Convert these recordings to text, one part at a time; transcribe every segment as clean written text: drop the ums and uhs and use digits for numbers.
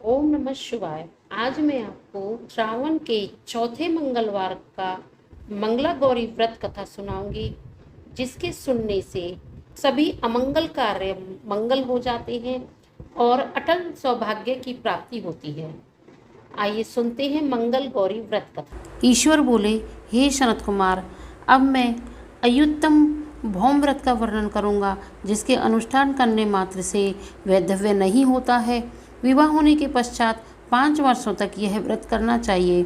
ओम नमः शिवाय। आज मैं आपको श्रावण के चौथे मंगलवार का मंगला गौरी व्रत कथा सुनाऊंगी, जिसके सुनने से सभी अमंगल कार्य मंगल हो जाते हैं और अटल सौभाग्य की प्राप्ति होती है। आइए सुनते हैं मंगल गौरी व्रत कथा। ईश्वर बोले, हे सनत कुमार, अब मैं अयुत्तम भौम व्रत का वर्णन करूंगा, जिसके अनुष्ठान करने मात्र से वैधव्य नहीं होता है। विवाह होने के पश्चात 5 वर्षों तक यह व्रत करना चाहिए।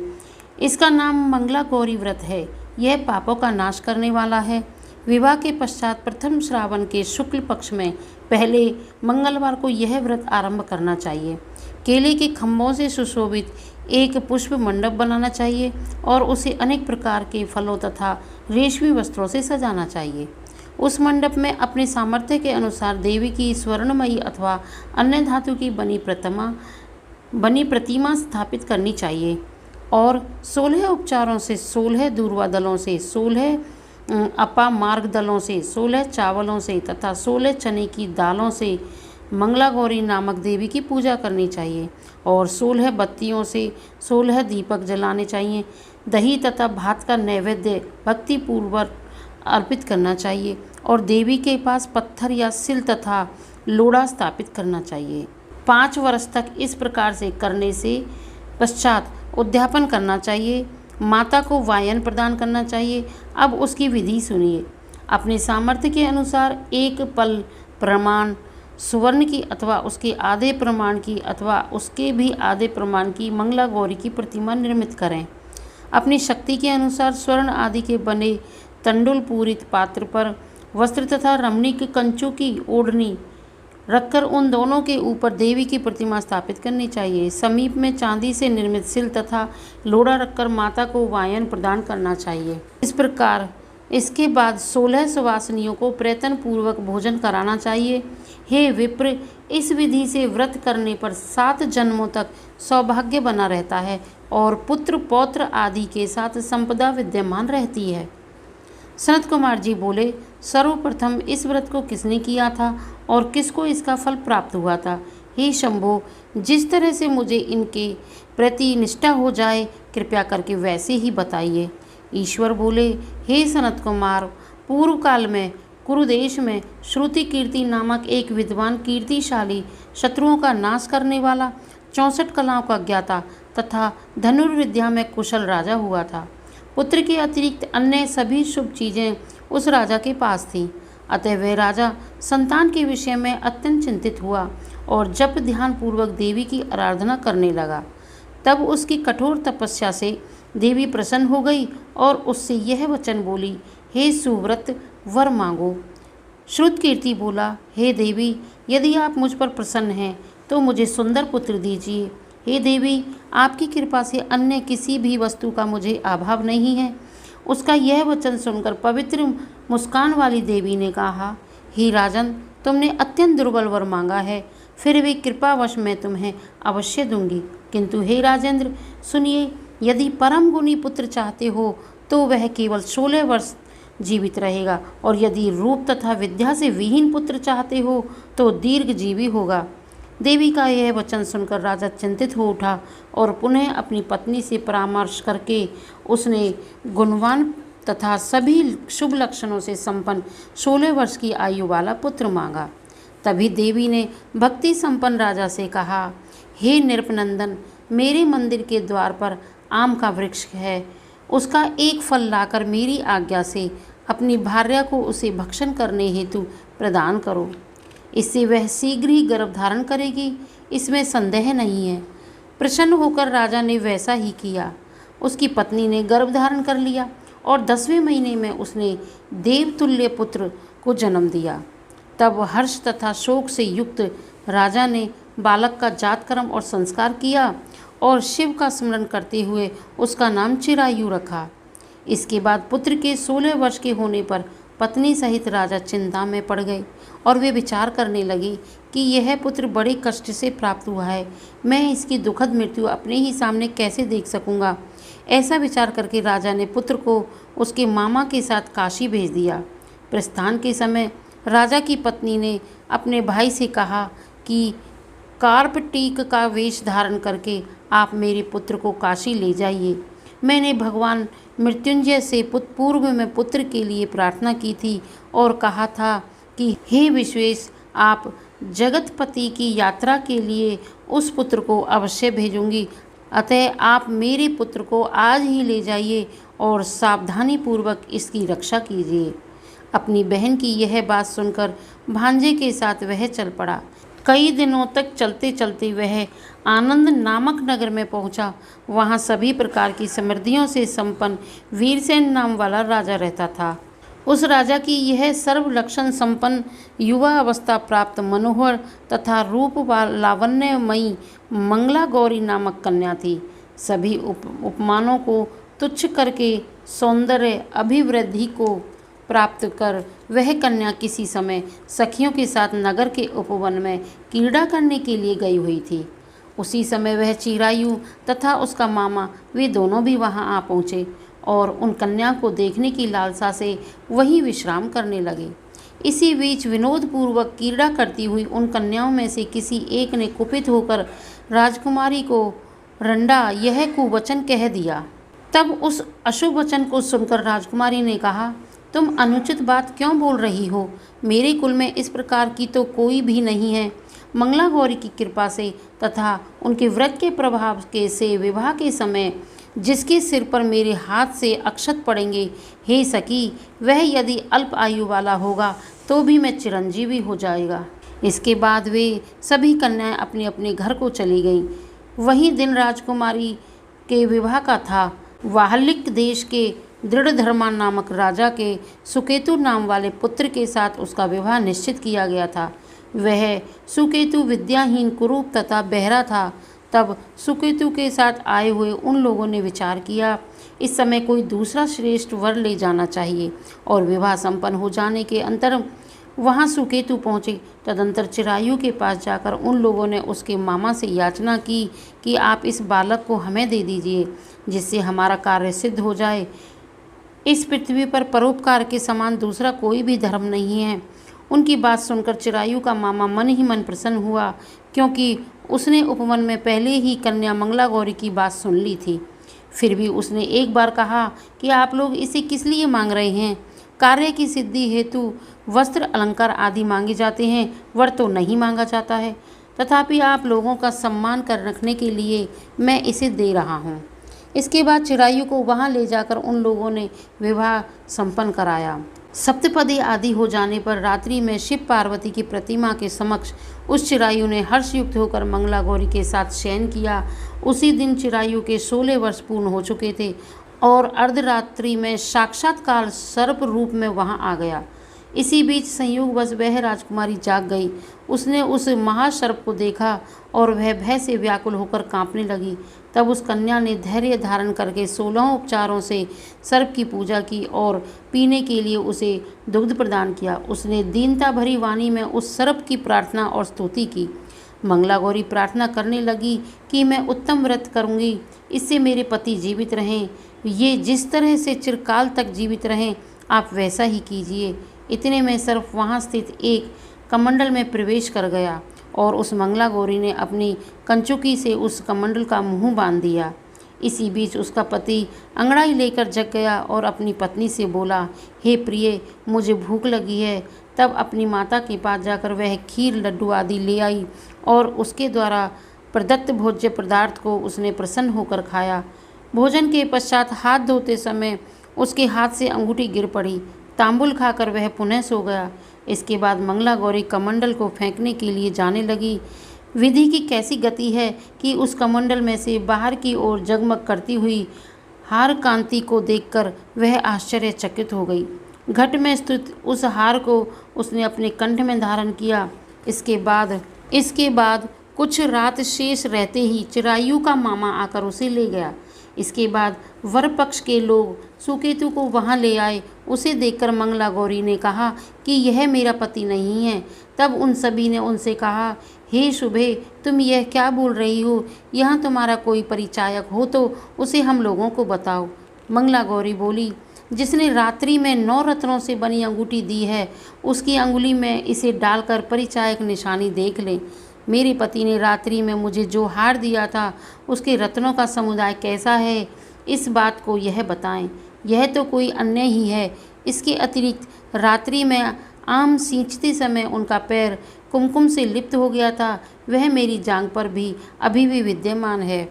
इसका नाम मंगला गौरी व्रत है। यह पापों का नाश करने वाला है। विवाह के पश्चात प्रथम श्रावण के शुक्ल पक्ष में पहले मंगलवार को यह व्रत आरंभ करना चाहिए। केले के खम्भों से सुशोभित एक पुष्प मंडप बनाना चाहिए और उसे अनेक प्रकार के फलों तथा रेशमी वस्त्रों से सजाना चाहिए। उस मंडप में अपने सामर्थ्य के अनुसार देवी की स्वर्णमयी अथवा अन्य धातु की बनी प्रतिमा स्थापित करनी चाहिए और 16 उपचारों से, 16 दूर्वा दलों से, 16 अपा मार्ग दलों से, 16 चावलों से तथा 16 चने की दालों से मंगला गौरी नामक देवी की पूजा करनी चाहिए और 16 बत्तियों से 16 दीपक जलाने चाहिए। दही तथा भात का नैवेद्य भक्तिपूर्वक अर्पित करना चाहिए और देवी के पास पत्थर या सिल तथा लोढ़ा स्थापित करना चाहिए। 5 वर्ष तक इस प्रकार से करने से पश्चात उद्यापन करना चाहिए। माता को वायन प्रदान करना चाहिए। अब उसकी विधि सुनिए। अपने सामर्थ्य के अनुसार एक पल प्रमाण सुवर्ण की अथवा उसके आधे प्रमाण की अथवा उसके भी आधे प्रमाण की मंगला गौरी की प्रतिमा निर्मित करें। अपनी शक्ति के अनुसार स्वर्ण आदि के बने तंडुल पूरित पात्र पर वस्त्र तथा रमणीक कंचों की ओढ़नी रखकर उन दोनों के ऊपर देवी की प्रतिमा स्थापित करनी चाहिए। समीप में चांदी से निर्मित सिल तथा लोढ़ा रखकर माता को वायन प्रदान करना चाहिए। इस प्रकार इसके बाद 16 सुवासिनियों को प्रयत्न पूर्वक भोजन कराना चाहिए। हे विप्र, इस विधि से व्रत करने पर 7 जन्मों तक सौभाग्य बना रहता है और पुत्र पौत्र आदि के साथ संपदा विद्यमान रहती है। सनत कुमार जी बोले, सर्वप्रथम इस व्रत को किसने किया था और किसको इसका फल प्राप्त हुआ था? हे शंभो, जिस तरह से मुझे इनके प्रति निष्ठा हो जाए, कृपया करके वैसे ही बताइए। ईश्वर बोले, हे सनत कुमार, पूर्व काल में कुरुदेश में श्रुति कीर्ति नामक एक विद्वान कीर्तिशाली, शत्रुओं का नाश करने वाला, 64 कलाओं का ज्ञाता तथा धनुर्विद्या में कुशल राजा हुआ था। पुत्र के अतिरिक्त अन्य सभी शुभ चीज़ें उस राजा के पास थीं। अतः वह राजा संतान के विषय में अत्यंत चिंतित हुआ और जप ध्यान पूर्वक देवी की आराधना करने लगा। तब उसकी कठोर तपस्या से देवी प्रसन्न हो गई और उससे यह वचन बोली, हे सुव्रत, वर मांगो। श्रुत कीर्ति बोला, हे देवी, यदि आप मुझ पर प्रसन्न हैं तो मुझे सुंदर पुत्र दीजिए। हे देवी, आपकी कृपा से अन्य किसी भी वस्तु का मुझे अभाव नहीं है। उसका यह वचन सुनकर पवित्र मुस्कान वाली देवी ने कहा, हे राजन, तुमने अत्यंत दुर्बल वर मांगा है, फिर भी कृपावश मैं तुम्हें अवश्य दूंगी। किंतु हे राजेंद्र, सुनिए, यदि परम गुणी पुत्र चाहते हो तो वह केवल 16 वर्ष जीवित रहेगा और यदि रूप तथा विद्या से विहीन पुत्र चाहते हो तो दीर्घजीवी होगा। देवी का यह वचन सुनकर राजा चिंतित हो उठा और पुनः अपनी पत्नी से परामर्श करके उसने गुणवान तथा सभी शुभ लक्षणों से संपन्न 16 वर्ष की आयु वाला पुत्र मांगा। तभी देवी ने भक्ति संपन्न राजा से कहा, हे नृपनंदन, मेरे मंदिर के द्वार पर आम का वृक्ष है। उसका एक फल लाकर मेरी आज्ञा से अपनी भार्या को उसे भक्षण करने हेतु प्रदान करो। इससे वह शीघ्र ही गर्भ धारण करेगी, इसमें संदेह नहीं है। प्रसन्न होकर राजा ने वैसा ही किया। उसकी पत्नी ने गर्भ धारण कर लिया और 10वें महीने में उसने देवतुल्य पुत्र को जन्म दिया। तब हर्ष तथा शोक से युक्त राजा ने बालक का जातकर्म और संस्कार किया और शिव का स्मरण करते हुए उसका नाम चिरायु रखा। इसके बाद पुत्र के 16 वर्ष के होने पर पत्नी सहित राजा चिंता में पड़ गए और वे विचार करने लगे कि यह पुत्र बड़े कष्ट से प्राप्त हुआ है, मैं इसकी दुखद मृत्यु अपने ही सामने कैसे देख सकूंगा। ऐसा विचार करके राजा ने पुत्र को उसके मामा के साथ काशी भेज दिया। प्रस्थान के समय राजा की पत्नी ने अपने भाई से कहा कि कार्पटीक का वेश धारण करके आप मेरे पुत्र को काशी ले जाइए। मैंने भगवान मृत्युंजय से पूर्व में पुत्र के लिए प्रार्थना की थी और कहा था कि हे विश्वेश, आप जगतपति की यात्रा के लिए उस पुत्र को अवश्य भेजूंगी। अतः आप मेरे पुत्र को आज ही ले जाइए और सावधानी पूर्वक इसकी रक्षा कीजिए। अपनी बहन की यह बात सुनकर भांजे के साथ वह चल पड़ा। कई दिनों तक चलते चलते वह आनंद नामक नगर में पहुंचा। वहां सभी प्रकार की समृद्धियों से संपन्न वीरसेन नाम वाला राजा रहता था। उस राजा की यह सर्व लक्षण संपन्न युवा अवस्था प्राप्त मनोहर तथा रूप लावण्यमयी मंगला गौरी नामक कन्या थी। सभी उपमानों को तुच्छ करके सौंदर्य अभिवृद्धि को प्राप्त कर वह कन्या किसी समय सखियों के साथ नगर के उपवन में क्रीड़ा करने के लिए गई हुई थी। उसी समय वह चिरायु तथा उसका मामा वे दोनों भी वहां आ पहुँचे और उन कन्या को देखने की लालसा से वहीं विश्राम करने लगे। इसी बीच विनोदपूर्वक क्रीड़ा करती हुई उन कन्याओं में से किसी एक ने कुपित होकर राजकुमारी को रंडा यह कुवचन कह दिया। तब उस अशुभ वचन को सुनकर राजकुमारी ने कहा, तुम अनुचित बात क्यों बोल रही हो? मेरे कुल में इस प्रकार की तो कोई भी नहीं है। मंगला गौरी की कृपा से तथा उनके व्रत के प्रभाव के से विवाह के समय जिसके सिर पर मेरे हाथ से अक्षत पड़ेंगे, हे सखी, वह यदि अल्प आयु वाला होगा तो भी मैं चिरंजीवी हो जाएगा। इसके बाद वे सभी कन्याएं अपने अपने घर को चली गईं। वही दिन राजकुमारी के विवाह का था। वाहलिक देश के दृढ़धर्मा नामक राजा के सुकेतु नाम वाले पुत्र के साथ उसका विवाह निश्चित किया गया था। वह सुकेतु विद्याहीन, कुरूप तथा बहरा था। तब सुकेतु के साथ आए हुए उन लोगों ने विचार किया, इस समय कोई दूसरा श्रेष्ठ वर ले जाना चाहिए और विवाह संपन्न हो जाने के अंतर वहां सुकेतु पहुँचे। तदंतर चिरायु के पास जाकर उन लोगों ने उसके मामा से याचना की कि आप इस बालक को हमें दे दीजिए, जिससे हमारा कार्य सिद्ध हो जाए। इस पृथ्वी पर परोपकार के समान दूसरा कोई भी धर्म नहीं है। उनकी बात सुनकर चिरायु का मामा मन ही मन प्रसन्न हुआ, क्योंकि उसने उपवन में पहले ही कन्या मंगला गौरी की बात सुन ली थी। फिर भी उसने एक बार कहा कि आप लोग इसे किस लिए मांग रहे हैं? कार्य की सिद्धि हेतु वस्त्र अलंकार आदि मांगे जाते हैं, वर तो नहीं मांगा जाता है। तथापि आप लोगों का सम्मान कर रखने के लिए मैं इसे दे रहा हूँ। इसके बाद चिरायु को वहाँ ले जाकर उन लोगों ने विवाह संपन्न कराया। सप्तपदी आदि हो जाने पर रात्रि में शिव पार्वती की प्रतिमा के समक्ष उस चिरायु ने हर्षयुक्त होकर मंगला गौरी के साथ शयन किया। उसी दिन चिरायु के 16 वर्ष पूर्ण हो चुके थे और अर्धरात्रि में साक्षात्कार सर्प रूप में वहां आ गया। इसी बीच संयोगवश वह राजकुमारी जाग गई। उसने उस महासर्प को देखा और वह भय से व्याकुल होकर कांपने लगी। तब उस कन्या ने धैर्य धारण करके 16 उपचारों से सर्प की पूजा की और पीने के लिए उसे दुग्ध प्रदान किया। उसने दीनता भरी वाणी में उस सर्प की प्रार्थना और स्तुति की। मंगला गौरी प्रार्थना करने लगी कि मैं उत्तम व्रत करूंगी, इससे मेरे पति जीवित रहें। ये जिस तरह से चिरकाल तक जीवित रहें, आप वैसा ही कीजिए। इतने में सर्प वहाँ स्थित एक कमंडल में प्रवेश कर गया और उस मंगला गौरी ने अपनी कंचुकी से उस कमंडल का मुंह बांध दिया। इसी बीच उसका पति अंगड़ाई लेकर जग गया और अपनी पत्नी से बोला, हे प्रिय, मुझे भूख लगी है। तब अपनी माता के पास जाकर वह खीर, लड्डू आदि ले आई और उसके द्वारा प्रदत्त भोज्य पदार्थ को उसने प्रसन्न होकर खाया। भोजन के पश्चात हाथ धोते समय उसके हाथ से अंगूठी गिर पड़ी। तांबुल खाकर वह पुनः सो गया। इसके बाद मंगला गौरी कमंडल को फेंकने के लिए जाने लगी। विधि की कैसी गति है कि उस कमंडल में से बाहर की ओर जगमग करती हुई हार कांति को देखकर वह आश्चर्यचकित हो गई। घट में स्थित उस हार को उसने अपने कंठ में धारण किया। इसके बाद कुछ रात शेष रहते ही चिरायु का मामा आकर उसे ले गया। इसके बाद वर पक्ष के लोग सुकेतु को वहां ले आए। उसे देखकर मंगला गौरी ने कहा कि यह मेरा पति नहीं है। तब उन सभी ने उनसे कहा, हे शुभे, तुम यह क्या बोल रही हो? यहाँ तुम्हारा कोई परिचायक हो तो उसे हम लोगों को बताओ। मंगला गौरी बोली, जिसने रात्रि में 9 रत्नों से बनी अंगूठी दी है, उसकी अंगुली में इसे डालकर परिचायक निशानी देख लें। मेरे पति ने रात्रि में मुझे जो हार दिया था उसके रत्नों का समुदाय कैसा है, इस बात को यह बताएं। यह तो कोई अन्य ही है। इसके अतिरिक्त रात्रि में आम सींचते समय उनका पैर कुमकुम से लिप्त हो गया था, वह मेरी जांघ पर भी अभी भी विद्यमान है।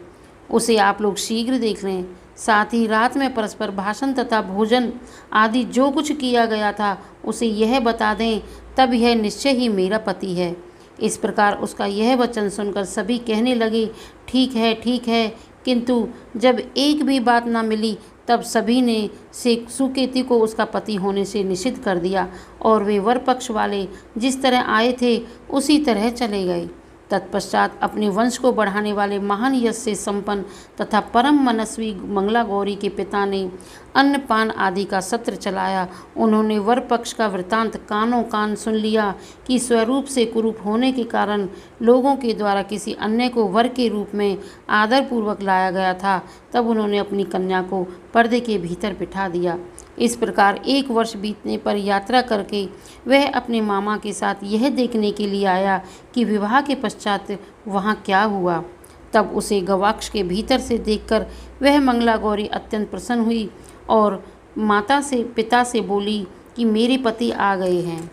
उसे आप लोग शीघ्र देख लें। साथ ही रात में परस्पर भाषण तथा भोजन आदि जो कुछ किया गया था उसे यह बता दें, तब यह निश्चय ही मेरा पति है। इस प्रकार उसका यह वचन सुनकर सभी कहने लगे, ठीक है, ठीक है। किंतु जब एक भी बात न मिली तब सभी ने सुकेती को उसका पति होने से निषिद्ध कर दिया और वे वर पक्ष वाले जिस तरह आए थे उसी तरह चले गए। तत्पश्चात अपने वंश को बढ़ाने वाले महान यश से संपन्न तथा परम मनस्वी मंगला गौरी के पिता ने अन्नपान आदि का सत्र चलाया। उन्होंने वर पक्ष का वृतांत कानों कान सुन लिया कि स्वरूप से कुरूप होने के कारण लोगों के द्वारा किसी अन्य को वर के रूप में आदरपूर्वक लाया गया था। तब उन्होंने अपनी कन्या को पर्दे के भीतर बिठा दिया। इस प्रकार 1 वर्ष बीतने पर यात्रा करके वह अपने मामा के साथ यह देखने के लिए आया कि विवाह के पश्चात वहाँ क्या हुआ। तब उसे गवाक्ष के भीतर से देखकर वह मंगला गौरी अत्यंत प्रसन्न हुई और पिता से बोली कि मेरे पति आ गए हैं।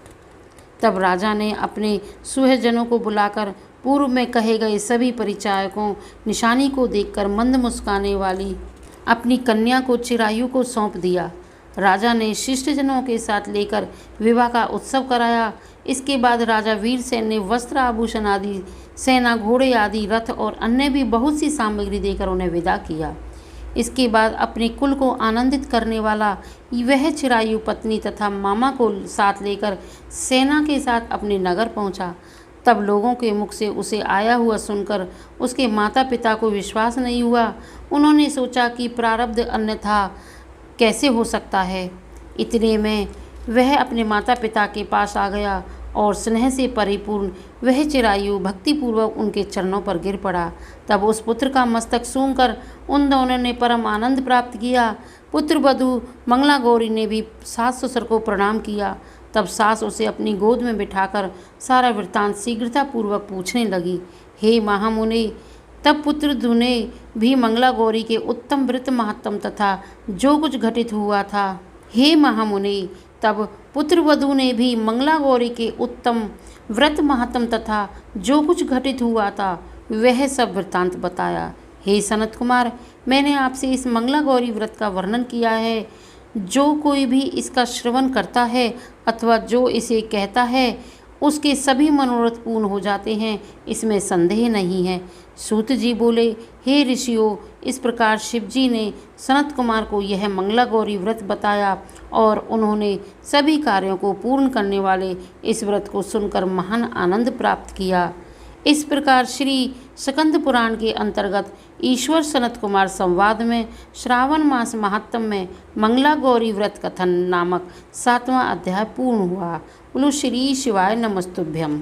तब राजा ने अपने सुहजनों को बुलाकर पूर्व में कहे गए सभी परिचायकों निशानी को देखकर मंद मुस्काने वाली अपनी कन्या को चिरायु को सौंप दिया। राजा ने शिष्टजनों के साथ लेकर विवाह का उत्सव कराया। इसके बाद राजा वीरसेन ने वस्त्र आभूषण आदि, सेना, घोड़े आदि, रथ और अन्य भी बहुत सी सामग्री देकर उन्हें विदा किया। इसके बाद अपने कुल को आनंदित करने वाला वह चिरायु पत्नी तथा मामा को साथ लेकर सेना के साथ अपने नगर पहुंचा। तब लोगों के मुख से उसे आया हुआ सुनकर उसके माता पिता को विश्वास नहीं हुआ। उन्होंने सोचा कि प्रारब्ध अन्यथा कैसे हो सकता है। इतने में वह अपने माता पिता के पास आ गया और स्नेह से परिपूर्ण वह चिरायु भक्तिपूर्वक उनके चरणों पर गिर पड़ा। तब उस पुत्र का मस्तक सूंघकर उन दोनों ने परम आनंद प्राप्त किया। पुत्र वधू मंगला गौरी ने भी सास ससुर को प्रणाम किया। तब सास उसे अपनी गोद में बिठाकर सारा वृत्तांत शीघ्रतापूर्वक पूछने लगी। हे महामुनि, तब पुत्रवधू ने भी मंगला गौरी के उत्तम व्रत महात्म तथा जो कुछ घटित हुआ था। हे महामुनि, तब पुत्रवधू ने भी मंगला गौरी के उत्तम व्रत महात्म तथा जो कुछ घटित हुआ था वह सब वृत्तांत बताया। हे सनत कुमार, मैंने आपसे इस मंगला गौरी व्रत का वर्णन किया है। जो कोई भी इसका श्रवण करता है अथवा जो इसे कहता है उसके सभी मनोरथ पूर्ण हो जाते हैं, इसमें संदेह नहीं है। सूत जी बोले, हे ऋषियों, इस प्रकार शिव जी ने सनत कुमार को यह मंगला गौरी व्रत बताया और उन्होंने सभी कार्यों को पूर्ण करने वाले इस व्रत को सुनकर महान आनंद प्राप्त किया। इस प्रकार श्री स्कंद पुराण के अंतर्गत ईश्वर सनत कुमार संवाद में श्रावण मास महात्म में मंगला गौरी व्रत कथन नामक 7वां अध्याय पूर्ण हुआ। बोलो श्री शिवाय नमस्तुभ्यम।